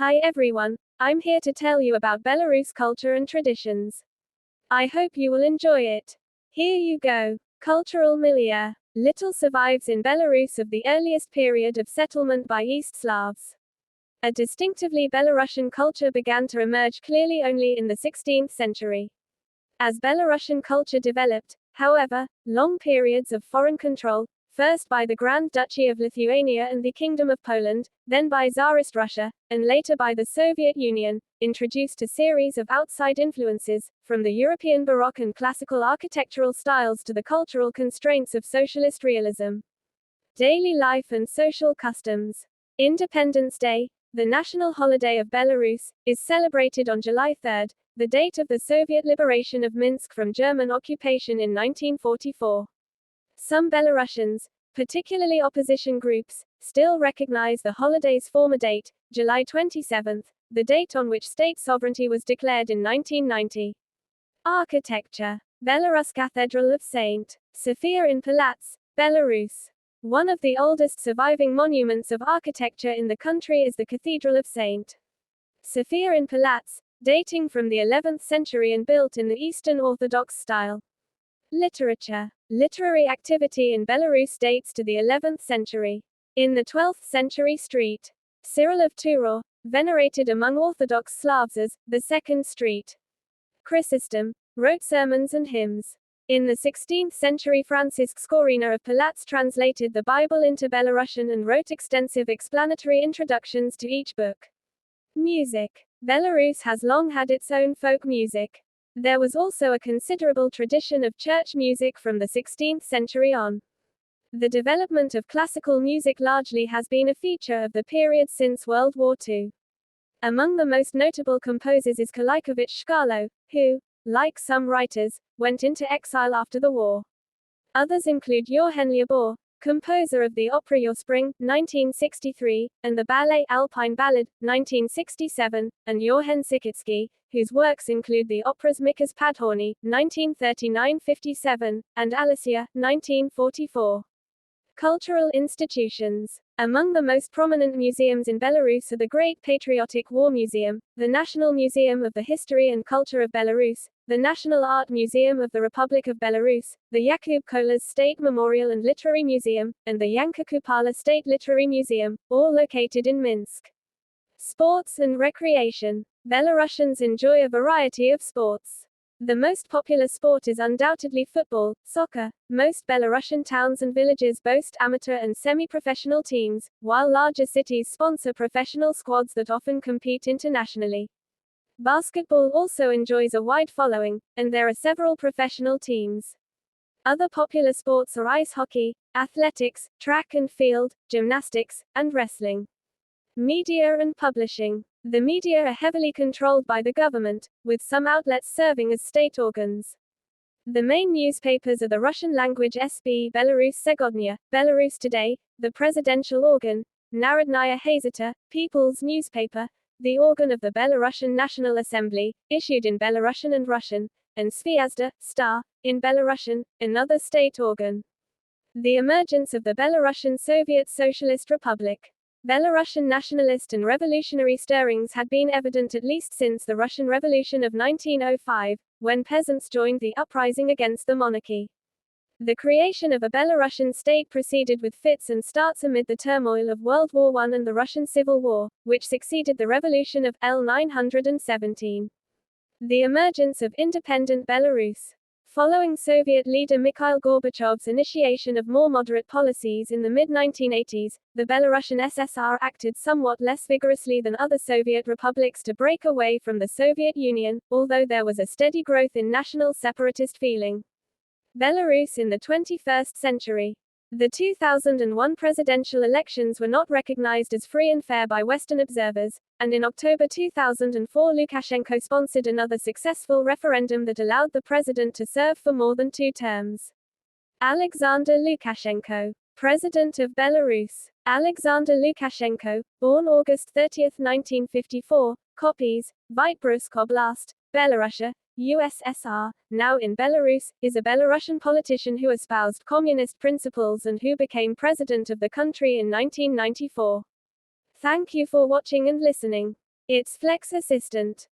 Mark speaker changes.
Speaker 1: Hi everyone, I'm here to tell you about Belarus culture and traditions. I hope you will enjoy it. Here you go. Cultural milieu. Little survives in Belarus of the earliest period of settlement by East Slavs. A distinctively Belarusian culture began to emerge clearly only in the 16th century. As Belarusian culture developed, however, long periods of foreign control, first by the Grand Duchy of Lithuania and the Kingdom of Poland, then by Tsarist Russia, and later by the Soviet Union, introduced a series of outside influences, from the European Baroque and classical architectural styles to the cultural constraints of socialist realism. Daily life and social customs. Independence Day, the national holiday of Belarus, is celebrated on July 3, the date of the Soviet liberation of Minsk from German occupation in 1944. Some Belarusians, particularly opposition groups, still recognize the holiday's former date, July 27, the date on which state sovereignty was declared in 1990. Architecture. Belarus Cathedral of St. Sophia in Palats, Belarus. One of the oldest surviving monuments of architecture in the country is the Cathedral of St. Sophia in Palats, dating from the 11th century and built in the Eastern Orthodox style. Literature. Literary activity in Belarus dates to the 11th century. In the 12th century St. Cyril of Turov, venerated among Orthodox Slavs as the Second Street. Chrysostom wrote sermons and hymns. In the 16th century Francisc Scorina of Palats translated the Bible into Belarusian and wrote extensive explanatory introductions to each book. Music. Belarus has long had its own folk music. There was also a considerable tradition of church music from the 16th century on. The development of classical music largely has been a feature of the period since World War II. Among the most notable composers is Kalaikovich Shkalo, who, like some writers, went into exile after the war. Others include Johann Lyubor, composer of the opera Your Spring, 1963, and the ballet Alpine Ballad, 1967, and Johann Sikitsky, whose works include the operas Mika's Padhorny, 1939-57, and Alicia, 1944. Cultural institutions. Among the most prominent museums in Belarus are the Great Patriotic War Museum, the National Museum of the History and Culture of Belarus, the National Art Museum of the Republic of Belarus, the Yakub Kolas State Memorial and Literary Museum, and the Yanka Kupala State Literary Museum, all located in Minsk. Sports and recreation. Belarusians enjoy a variety of sports. The most popular sport is undoubtedly football, soccer. Most Belarusian towns and villages boast amateur and semi-professional teams, while larger cities sponsor professional squads that often compete internationally. Basketball also enjoys a wide following, and there are several professional teams. Other popular sports are ice hockey, athletics, track and field, gymnastics, and wrestling. Media and publishing. The media are heavily controlled by the government, with some outlets serving as state organs. The main newspapers are the Russian-language SB Belarus Segodnya, Belarus Today, the presidential organ, Narodnaya Gazeta, People's Newspaper, the organ of the Belarusian National Assembly, issued in Belarusian and Russian, and Zvezda, Star, in Belarusian, another state organ. The emergence of the Belarusian Soviet Socialist Republic. Belarusian nationalist and revolutionary stirrings had been evident at least since the Russian Revolution of 1905, when peasants joined the uprising against the monarchy. The creation of a Belarusian state proceeded with fits and starts amid the turmoil of World War I and the Russian Civil War, which succeeded the revolution of L917. The emergence of independent Belarus. Following Soviet leader Mikhail Gorbachev's initiation of more moderate policies in the mid-1980s, the Belarusian SSR acted somewhat less vigorously than other Soviet republics to break away from the Soviet Union, although there was a steady growth in national separatist feeling. Belarus in the 21st century. The 2001 presidential elections were not recognized as free and fair by Western observers, and in October 2004 Lukashenko sponsored another successful referendum that allowed the president to serve for more than 2 terms. Alexander Lukashenko, President of Belarus. Alexander Lukashenko, born August 30, 1954, copies, Vitebsk Oblast, Belarusia, USSR, now in Belarus, is a Belarusian politician who espoused communist principles and who became president of the country in 1994. Thank you for watching and listening. It's Flex Assistant.